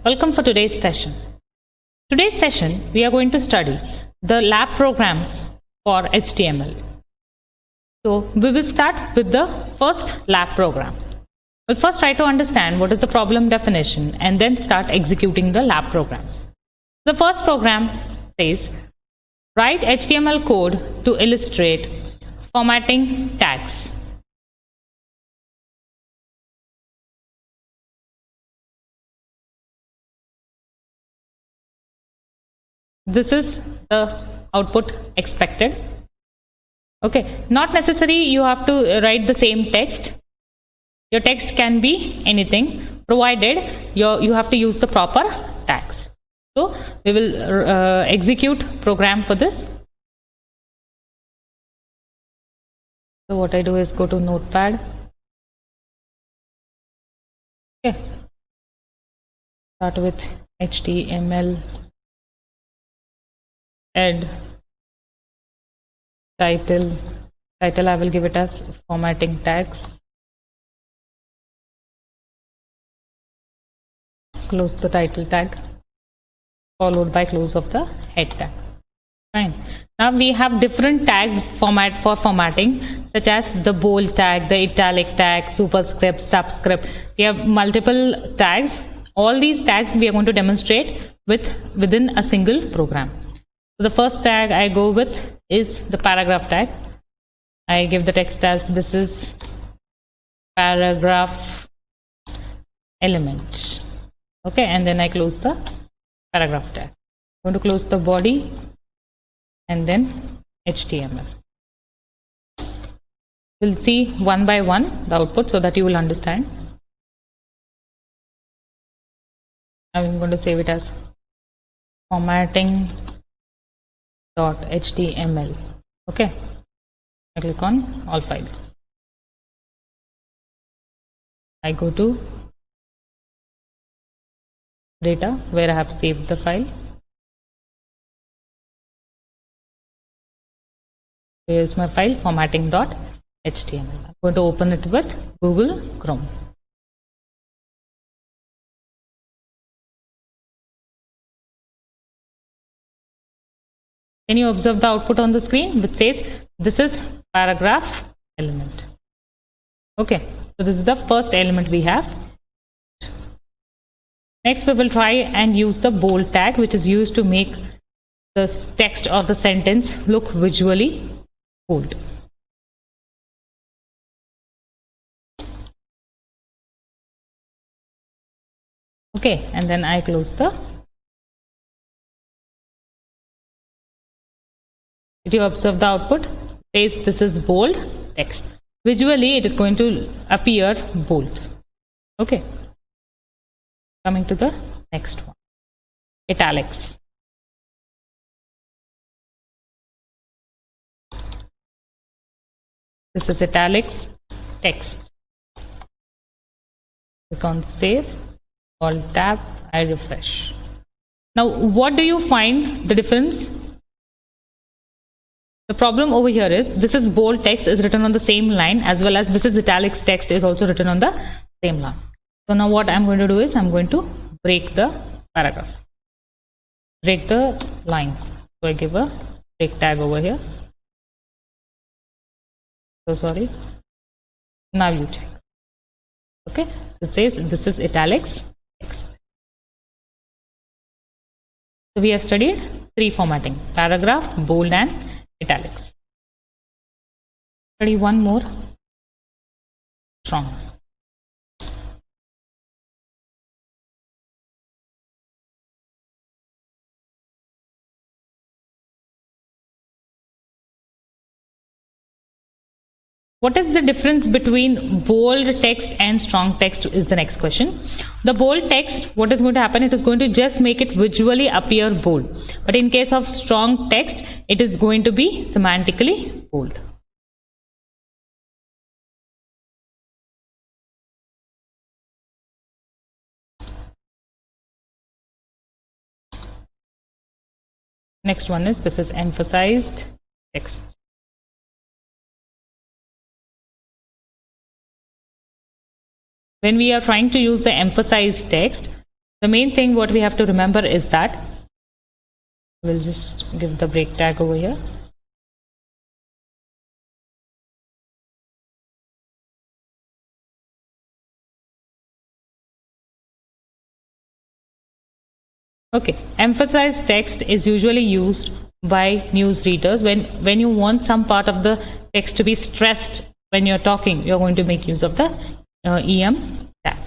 Welcome for today's session. Today's session, we are going to study the lab programs for HTML. So, we will start with the first lab program. We'll first try to understand what is the problem definition and then start executing the lab program. The first program says, write HTML code to illustrate formatting tags. This is the output expected. Okay, not necessary you have to write the same text. Your text can be anything provided you have to use the proper tags. So we will execute program for this. So what I do is go to Notepad. Okay, start with HTML add title I will give it as formatting tags. Close the title tag followed by close of the head tag. Fine. Now we have different tags for formatting, such as the bold tag, the italic tag, superscript, subscript. We have multiple tags. All these tags we are going to demonstrate within a single program. So the first tag I go with is the paragraph tag. I give the text as this is paragraph element. Okay, and then I close the paragraph tag. I'm going to close the body and then HTML. We'll see one by one the output so that you will understand. I'm going to save it as formatting.html. Okay, I click on all files. I go to data where I have saved the file. Here is my file formatting.html. I'm going to open it with Google Chrome. Can you observe the output on the screen which says this is paragraph element? Okay, so this is the first element we have. Next we will try and use the bold tag, which is used to make the text or the sentence look visually bold. Okay, and then I close the. Did you observe the output? It says this is bold text. Visually it is going to appear bold. Okay. Coming to the next one. Italics. This is italics text. Click on save. Alt tab. I refresh. Now what do you find the difference? The problem over here is this is bold text is written on the same line, as well as this is italics text is also written on the same line. So now what I'm going to do is I'm going to break the paragraph, break the line. So I give a break tag over here. So sorry. Now you check. Okay, so it says this is italics text. So we have studied three formatting: paragraph, bold and italics. Study one more. Strong. What is the difference between bold text and strong text is the next question. The bold text, what is going to happen? It is going to just make it visually appear bold. But in case of strong text, it is going to be semantically bold. Next one is this is emphasized text. When we are trying to use the emphasized text, The main thing what we have to remember is that we'll just give the break tag over here. Okay, emphasized text is usually used by news readers when you want some part of the text to be stressed when you're talking. You're going to make use of the EM tag.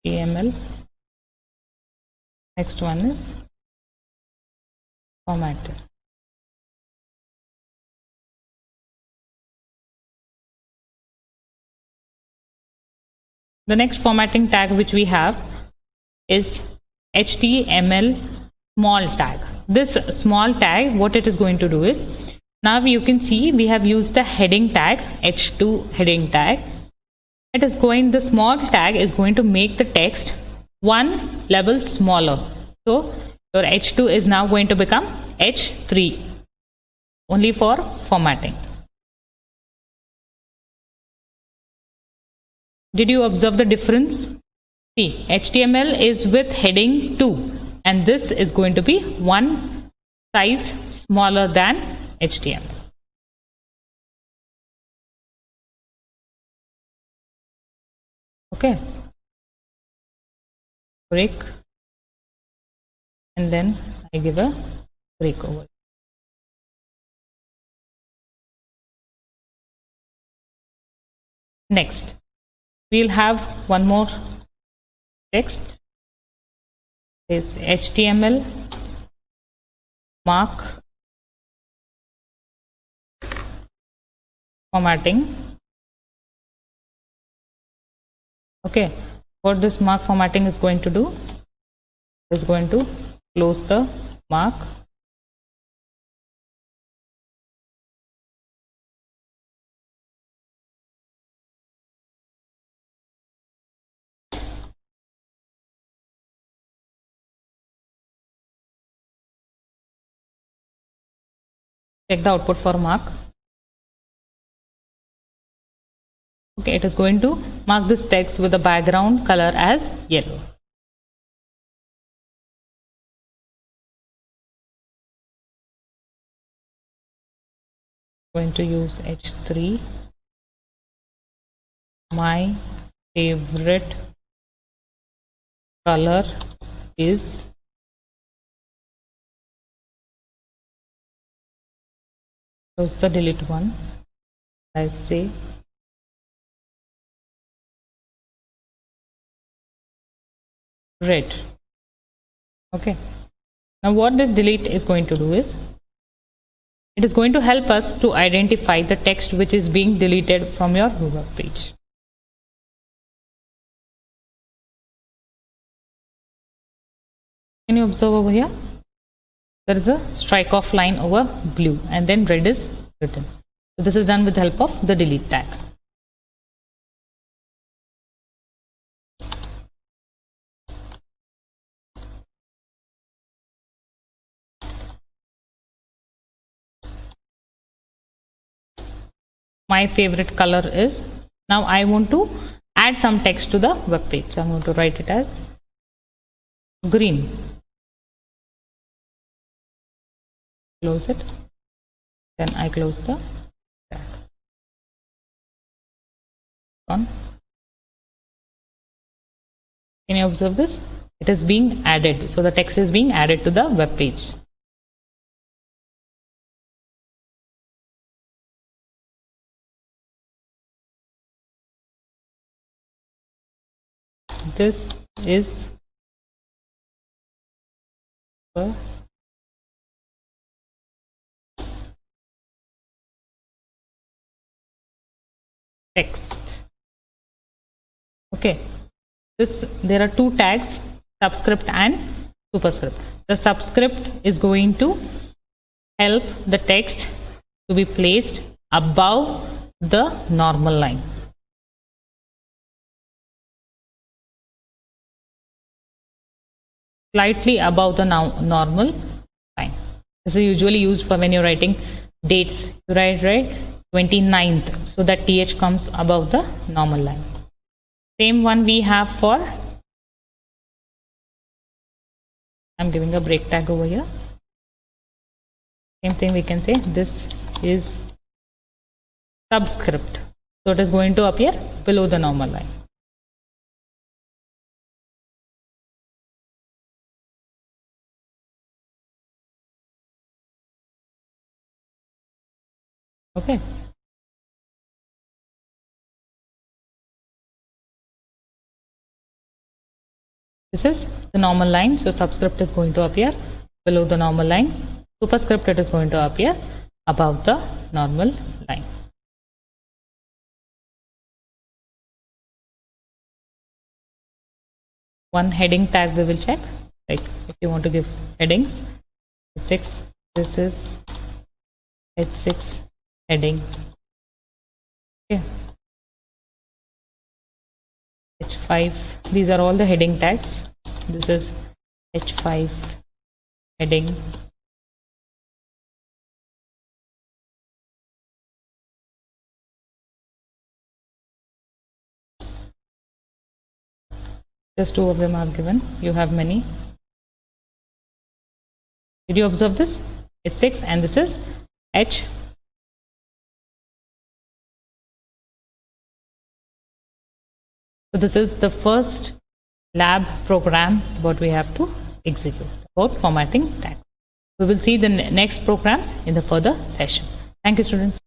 HTML. Next one is formatted. The next formatting tag which we have is HTML small tag. This small tag, what it is going to do is, now you can see we have used the heading tag, H2 heading tag. It is going, the small tag is going to make the text one level smaller. So your H2 is now going to become H3 only for formatting. Did you observe the difference? See, HTML is with heading 2 and this is going to be one size smaller than HTML. Okay. Break. And then I give a break over. Next, we'll have one more text. Is HTML mark formatting. Okay, what this mark formatting is going to do is going to close the mark. Check the output for mark. Okay, it is going to mark this text with the background color as yellow. Going to use H3. My favorite color is close the delete one. I say red. Okay, now what this delete is going to do is, it is going to help us to identify the text which is being deleted from your web page. Can you observe over here? There is a strike off line over blue and then red is written. So this is done with the help of the delete tag. My favorite color is, now I want to add some text to the web page. So I'm going to write it as green. Close it. Then I close the tag. On. Can you observe this? It is being added. So the text is being added to the web page. This is the text. Okay, there are two tags, subscript and superscript. The subscript is going to help the text to be placed above the normal line. Slightly above the normal line. This is usually used for when you're writing dates. You write, right? 29th. So that TH comes above the normal line. Same one we have for, I'm giving a break tag over here. Same thing we can say, this is subscript. So it is going to appear below the normal line. Okay. This is the normal line. So subscript is going to appear below the normal line. Superscript, it is going to appear above the normal line. One heading tag we will check. Like if you want to give headings, H6, this is H6 heading. Okay. H5, these are all the heading tags. This is H5 heading. Just two of them are given. You have many. Did you observe this? H6 and this is H. So this is the first lab program what we have to execute about formatting tags. We will see the next programs in the further session. Thank you, students.